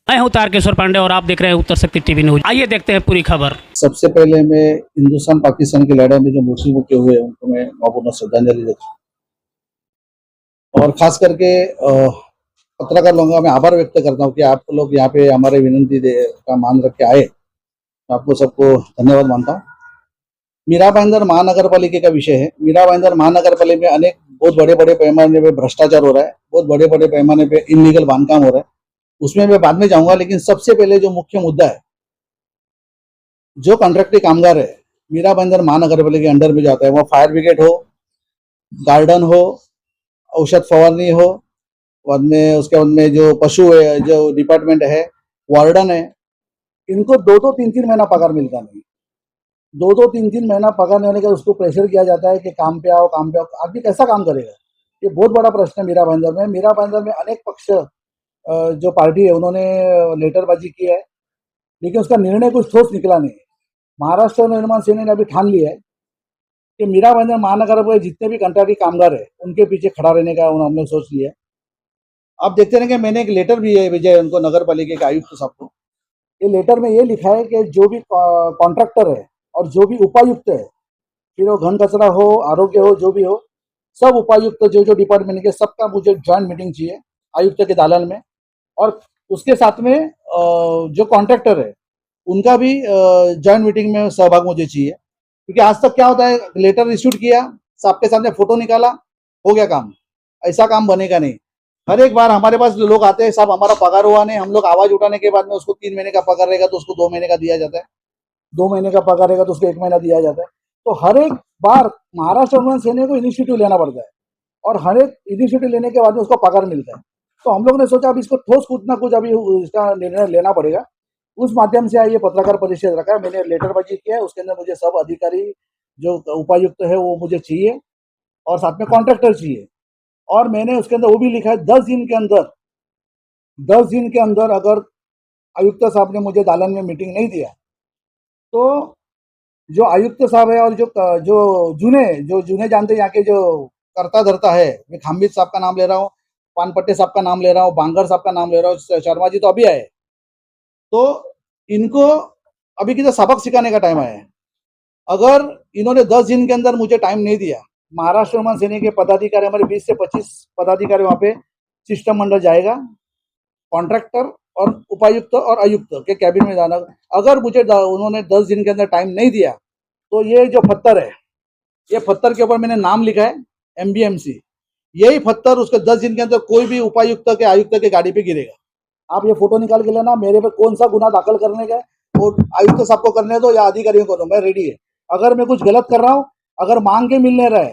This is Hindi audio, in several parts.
मैं हूं तारकेश्वर पांडे और आप देख रहे हैं उत्तर शक्ति टीवी न्यूज। आइए देखते हैं पूरी खबर। सबसे पहले मैं हिंदुस्तान पाकिस्तान की लड़ाई में जो मुस्लिमों के हुए उनको मैं भावपूर्ण श्रद्धांजलि देता हूँ और खास करके पत्रकार लोगों का मैं आभार व्यक्त करता हूँ कि आप लोग यहाँ पे हमारे विनंती का मान रख के आए। आपको सबको धन्यवाद मानता हूँ। मीरा भाईंदर महानगर पालिका का विषय है। मीरा भाईंदर महानगर पालिका में अनेक बहुत बड़े बड़े पैमाने पे भ्रष्टाचार हो रहा है, बहुत बड़े बड़े पैमाने पे इलीगल बांधकाम हो रहा है, उसमें मैं बाद में जाऊंगा। लेकिन सबसे पहले जो मुख्य मुद्दा है, जो कॉन्ट्रैक्टी कामगार है मीरा भाईंदर महानगर पालिका के अंडर में जाता है, वो फायर ब्रिगेड हो, गार्डन हो, औषध फवारनी हो, बाद में उसके बाद में जो पशु है, जो डिपार्टमेंट है, वार्डन है, इनको 2-2, 3-3 महीना पगार मिलता नहीं। 2-2, 3-3 महीना पगार नहीं होने का उसको प्रेशर किया जाता है कि काम पे आओ, काम पे आओ। आदमी कैसा काम करेगा? ये बहुत बड़ा प्रश्न है मीरा भाईंदर में। मीरा भाईंदर में अनेक पक्ष जो पार्टी है उन्होंने लेटरबाजी की है, लेकिन उसका निर्णय कुछ ठोस निकला नहीं। महाराष्ट्र निर्माण सेना ने अभी ठान लिया है कि मीरा भाईंदर महानगर में जितने भी कंट्रैक्टी कामगार है उनके पीछे खड़ा रहने का हमने सोच लिया है। आप देखते रहेंगे, मैंने एक लेटर भी है विजय उनको नगर पालिका के आयुक्त साहब को। ये लेटर में ये लिखा है कि जो भी कॉन्ट्रैक्टर है और जो भी उपायुक्त है, फिर वो घन कचरा हो, आरोग्य हो, जो भी हो, सब उपायुक्त जो जो डिपार्टमेंट के सबका मुझे ज्वाइंट मीटिंग चाहिए आयुक्त के दालन में। और उसके साथ में जो कॉन्ट्रैक्टर है उनका भी ज्वाइंट मीटिंग में सहभाग मुझे चाहिए। क्योंकि आज तक क्या होता है, लेटर इश्यूड किया, सबके सामने फोटो निकाला, हो गया काम। ऐसा काम बनेगा नहीं। हर एक बार हमारे पास लोग आते हैं, साहब हमारा पगार हुआ नहीं, हम लोग आवाज उठाने के बाद में उसको 3 महीने का पगार रहेगा तो उसको 2 महीने का दिया जाता है, 2 महीने का पगार रहेगा तो उसको 1 महीना दिया जाता है। तो हर एक बार महाराष्ट्र निर्माण सेना को इनिशिएटिव लेना पड़ता है और हर एक इनिशिएटिव लेने के बाद में उसको पगार मिलता है। तो हम लोग ने सोचा अब इसको ठोस कुछ ना कुछ अभी इसका निर्णय लेना पड़ेगा। उस माध्यम से ये पत्रकार परिषद रखा है। मैंने लेटरबाजी किया है, उसके अंदर मुझे सब अधिकारी जो उपायुक्त है वो मुझे चाहिए और साथ में कॉन्ट्रैक्टर चाहिए। और मैंने उसके अंदर वो भी लिखा है 10 दिन के अंदर अगर आयुक्त साहब ने मुझे दालन में मीटिंग नहीं दिया तो जो आयुक्त साहब है और जो जूने जानते यहाँ के जो करता धरता है, मैं खाम्बित साहब का नाम ले रहा हूँ, पानपट्टे साहब का नाम ले रहा हूँ, बांगर साहब का नाम ले रहा हूँ, शर्मा जी तो अभी आए, तो इनको अभी किधर सबक सिखाने का टाइम आया है। अगर इन्होंने 10 दिन के अंदर मुझे टाइम नहीं दिया, महाराष्ट्र निर्माण सेना के पदाधिकारी, हमारे 20 से 25 पदाधिकारी वहां पे सिस्टम मंडल जाएगा, कॉन्ट्रैक्टर और उपायुक्त और आयुक्त के कैबिन में जाना। अगर मुझे उन्होंने 10 दिन के अंदर टाइम नहीं दिया तो ये जो पत्थर है, ये पत्थर के ऊपर मैंने नाम लिखा है MBMC, यही पत्थर उसके 10 दिन के अंदर कोई भी उपायुक्त के आयुक्त के गाड़ी पे गिरेगा। आप ये फोटो निकाल के लेना, मेरे पे कौन सा गुना दाखिल करने का वो आयुक्त साहब को करने दो या अधिकारियों को दो, मैं रेडी है। अगर मैं कुछ गलत कर रहा हूँ, अगर मांग के मिलने रहे,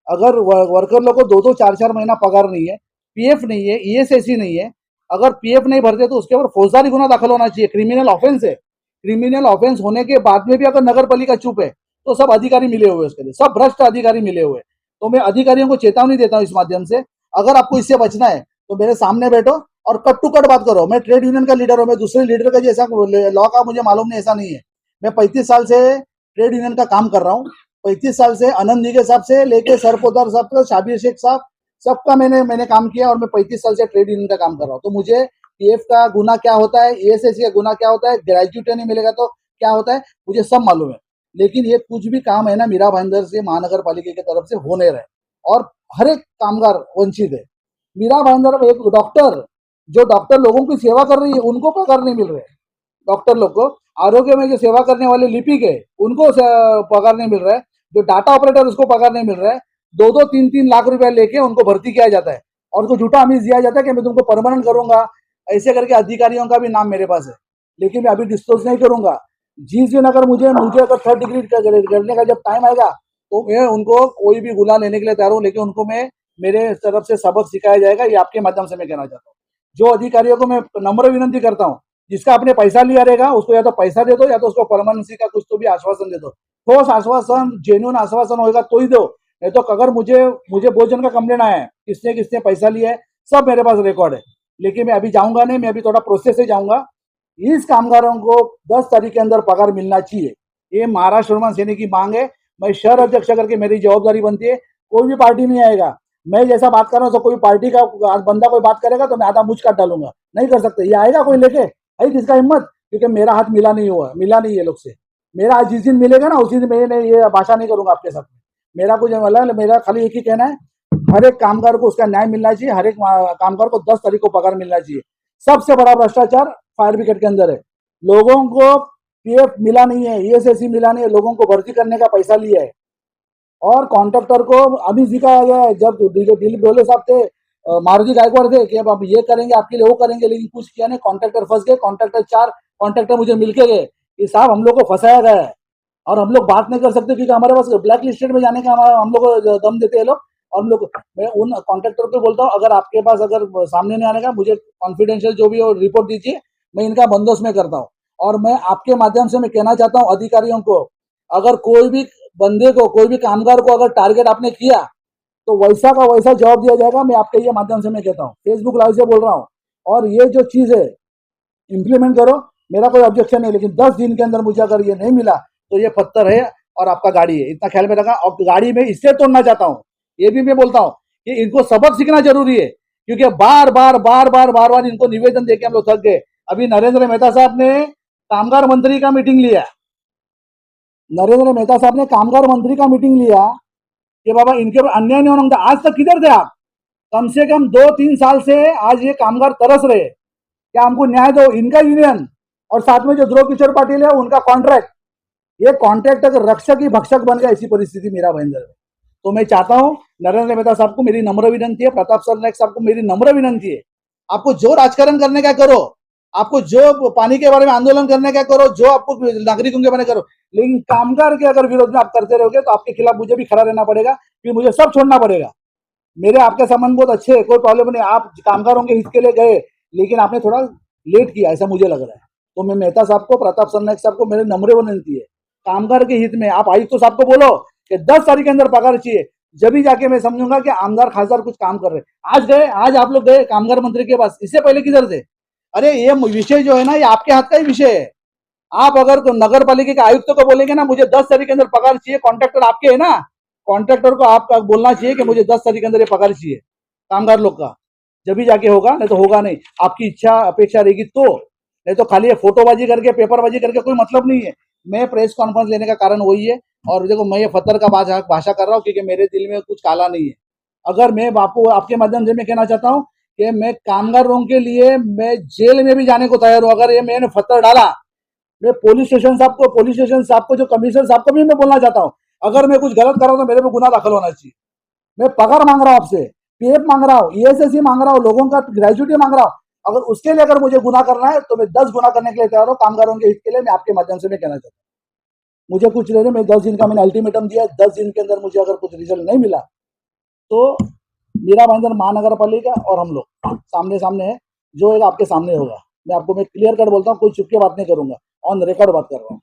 अगर वर्कर लोग को 2-2, 4-4 महीना पगार नहीं है, PF नहीं है, ESIC नहीं है, अगर PF नहीं भरते तो उसके ऊपर फौजदारी गुना दाखिल होना चाहिए। क्रिमिनल ऑफेंस है। क्रिमिनल ऑफेंस होने के बाद में भी अगर नगर पालिका चुप है तो सब अधिकारी मिले हुए, उसके लिए सब भ्रष्ट अधिकारी मिले हुए। तो मैं अधिकारियों को चेतावनी देता हूँ इस माध्यम से, अगर आपको इससे बचना है तो मेरे सामने बैठो और कट टू कट बात करो। मैं ट्रेड यूनियन का लीडर हूँ, मैं दूसरे लीडर का जैसा लॉ का मुझे मालूम नहीं, ऐसा नहीं है। मैं 35 साल से ट्रेड यूनियन का काम कर रहा हूँ। 35 साल से आनंद निगे साहब से लेके सरपोदार साहब तक, शाबिर शेख साहब, सबका मैंने काम किया और मैं 35 साल से ट्रेड यूनियन का काम कर रहा हूँ। तो मुझे PF का गुना क्या होता है, ESIC का गुना क्या होता है, ग्रेजुएट नहीं मिलेगा तो क्या होता है, मुझे सब मालूम है। लेकिन ये कुछ भी काम है ना, मीरा भाईंदर से महानगर पालिका की तरफ से हो नहीं रहे और हर एक कामगार वंचित है। मीरा भाईंदर एक डॉक्टर, जो डॉक्टर लोगों की सेवा कर रही है उनको पगार नहीं मिल रहे। डॉक्टर लोग को, आरोग्य में जो सेवा करने वाले लिपिक है उनको पगार नहीं मिल रहा है, जो डाटा ऑपरेटर उसको पगार नहीं मिल रहा है। 2-2, 3-3 लाख रुपया लेके उनको भर्ती किया जाता है और उनको झूठा आमिष दिया जाता है कि मैं तुमको परमानेंट करूंगा। ऐसे करके अधिकारियों का भी नाम मेरे पास है, लेकिन मैं अभी डिस्क्लोज नहीं करूंगा। जिस दिन अगर मुझे अगर 3rd डिग्री करने का जब टाइम आएगा तो मैं उनको कोई भी गुना लेने के लिए तैयार हूँ, लेकिन उनको मैं मेरे तरफ से सबक सिखाया जाएगा। ये आपके माध्यम से मैं कहना चाहता हूँ। जो अधिकारियों को मैं नम्र विनंती करता हूँ, जिसका आपने पैसा लिया रहेगा उसको या तो पैसा दे दो या तो उसको परमानेंसी का कुछ तो भी आश्वासन दे दो। ठोस आश्वासन, जेन्युइन आश्वासन होगा तो ही दो, नहीं तो अगर मुझे बहुत जन का कंप्लेंट आया है, किसने किसने पैसा लिया है, सब मेरे पास रिकॉर्ड है। लेकिन मैं अभी जाऊंगा नहीं, मैं अभी थोड़ा प्रोसेस से जाऊंगा। इस कामगारों को 10 तारीख के अंदर पगार मिलना चाहिए, ये महाराष्ट्र निर्माण सेना की मांग है। मैं शहर अध्यक्ष करके मेरी जवाबदारी बनती है। कोई भी पार्टी नहीं आएगा, मैं जैसा बात कर रहा हूँ तो कोई पार्टी का बंदा कोई बात करेगा तो मैं आधा मुझ काट डालूंगा, नहीं कर सकते। ये आएगा कोई लेके, है किसका हिम्मत? क्योंकि मेरा हाथ मिला नहीं है लोग से। मेरा आज जिस दिन मिलेगा ना उसी दिन मैं ये भाषा नहीं करूंगा आपके साथ में। मेरा कुछ मतलब मेरा खाली एक ही कहना है, हर एक कामगार को उसका न्याय मिलना चाहिए, हर एक कामगार को 10 तारीख को पगार मिलना चाहिए। सबसे बड़ा भ्रष्टाचार फायर ब्रिगेड के अंदर है। लोगों को पीएफ मिला नहीं है, ईएसआईसी मिला नहीं है, लोगों को भर्ती करने का पैसा लिया है। और कॉन्ट्रैक्टर को अभी सिखाया गया है, जब दिलीप ढोले साहब थे, मारुति गायकवाड़ थे कि अब ये करेंगे आपके लिए, वो करेंगे, लेकिन कुछ किया नहीं। कॉन्ट्रैक्टर फंस गए, कॉन्ट्रैक्टर 4 कॉन्ट्रैक्टर मुझे मिलके गए कि साहब हम लोग को फंसाया गया है और हम लोग बात नहीं कर सकते क्योंकि हमारे पास ब्लैक लिस्टेड में जाने का हम लोग को दम देते हैं लोग। और हम लोग, मैं उन कॉन्ट्रैक्टर को बोलता हूँ अगर आपके पास अगर सामने नहीं आने का, मुझे कॉन्फिडेंशियल जो भी हो रिपोर्ट दीजिए, मैं इनका बंदोबस्त में करता हूँ। और मैं आपके माध्यम से मैं कहना चाहता हूँ अधिकारियों को, अगर कोई भी बंदे को, कोई भी कामगार को अगर टारगेट आपने किया तो वैसा का वैसा जवाब दिया जाएगा। मैं आपके ये माध्यम से मैं कहता हूँ, फेसबुक लाइव से बोल रहा हूँ। और ये जो चीज है इम्प्लीमेंट करो, मेरा कोई ऑब्जेक्शन नहीं, लेकिन 10 दिन के अंदर मुझे अगर ये नहीं मिला तो ये पत्थर है और आपका गाड़ी है, इतना ख्याल में रखा। और गाड़ी में इससे तोड़ना चाहता हूँ, ये भी मैं बोलता हूँ कि इनको सबक सीखना जरूरी है, क्योंकि बार बार बार बार बार बार इनको निवेदन देके हम लोग थक गए। अभी नरेंद्र मेहता साहब ने कामगार मंत्री का मीटिंग लिया, नरेंद्र मेहता साहब ने कामगार मंत्री का मीटिंग लिया कि बाबा इनके ऊपर अन्याय नहीं होना। आज तक किधर थे आप? कम से कम 2-3 साल से आज ये कामगार तरस रहे, क्या हमको न्याय दो। इनका यूनियन और साथ में जो ध्रुव किशोर पाटिल है उनका कॉन्ट्रैक्ट, ये कॉन्ट्रैक्ट अगर रक्षक ही भक्षक बन गया, ऐसी परिस्थिति मेरा भयंकर है। तो मैं चाहता हूं नरेंद्र मेहता साहब को मेरी नम्र विनंती है, प्रताप सरनाईक साहब को मेरी नम्र विनंती है, आपको जो राजकारण करने का करो, आपको जो पानी के बारे में आंदोलन करने का करो, जो आपको नागरिकों के बारे में करो, लेकिन कामगार के अगर विरोध में आप करते रहोगे तो आपके खिलाफ मुझे भी खड़ा रहना पड़ेगा, फिर मुझे सब छोड़ना पड़ेगा। मेरे आपके संबंध बहुत अच्छे हैं, कोई प्रॉब्लम नहीं। आप कामगारों के हित के लिए गए, लेकिन आपने थोड़ा लेट किया, ऐसा मुझे लग रहा है। तो मैं मेहता साहब को, प्रताप सरनाईक साहब को मेरी नम्र विनंती है, कामगार के हित में आप आयुक्त साहब को बोलो कि 10 तारीख के अंदर पगार चाहिए, जब भी जाके मैं समझूंगा कि आमदार खासदार कुछ काम कर रहे हैं। आज गए, आज आप लोग गए कामगार मंत्री के पास, इससे पहले किधर थे? अरे ये विषय जो है ना, ये आपके हाथ का ही विषय है। आप अगर नगर पालिका के आयुक्त को बोलेंगे ना मुझे 10 तारीख के अंदर पगार चाहिए, कॉन्ट्रैक्टर आपके है ना, कॉन्ट्रैक्टर को आप बोलना चाहिए कि मुझे 10 तारीख के अंदर ये पगार चाहिए कामगार लोग का, जब भी जाके होगा, नहीं तो होगा नहीं। आपकी इच्छा अपेक्षा रहेगी तो, नहीं तो खाली ये फोटोबाजी करके पेपरबाजी करके कोई मतलब नहीं है। मैं प्रेस कॉन्फ्रेंस लेने का कारण वही है। और देखो मैं ये फतर का भाषा कर रहा हूँ क्योंकि मेरे दिल में कुछ काला नहीं है। अगर मैं बापू आपके माध्यम से मैं कहना चाहता हूँ कि मैं कामगारों के लिए मैं जेल में भी जाने को तैयार हूँ। अगर ये मैंने फतर डाला, मैं पुलिस स्टेशन साहब को जो कमिश्नर साहब को भी मैं बोलना चाहता हूँ, अगर मैं कुछ गलत कर रहा हूँ तो मेरे पे गुना दाखिल होना चाहिए। मैं पगार मांग रहा हूँ आपसे, पीएफ मांग रहा हूँ, ईएसआईसी मांग रहा हूँ, लोगों का ग्रेजुटी मांग रहा हूँ। अगर उसके लिए अगर मुझे गुना करना है तो मैं 10 गुना करने के लिए तैयार हूँ कामगारों के हित के लिए। मैं आपके माध्यम से मैं कहना चाहता हूँ, मुझे कुछ लेने, मैं 10 दिन का मैंने अल्टीमेटम दिया, 10 दिन के अंदर मुझे अगर कुछ रिजल्ट नहीं मिला तो मीरा भाईंदर महानगर पालिका और हम लोग सामने सामने है, जो एक आपके सामने होगा। मैं आपको मैं क्लियर कट बोलता हूँ, कोई चुप के बात नहीं करूंगा, ऑन रिकॉर्ड बात कर रहा हूँ।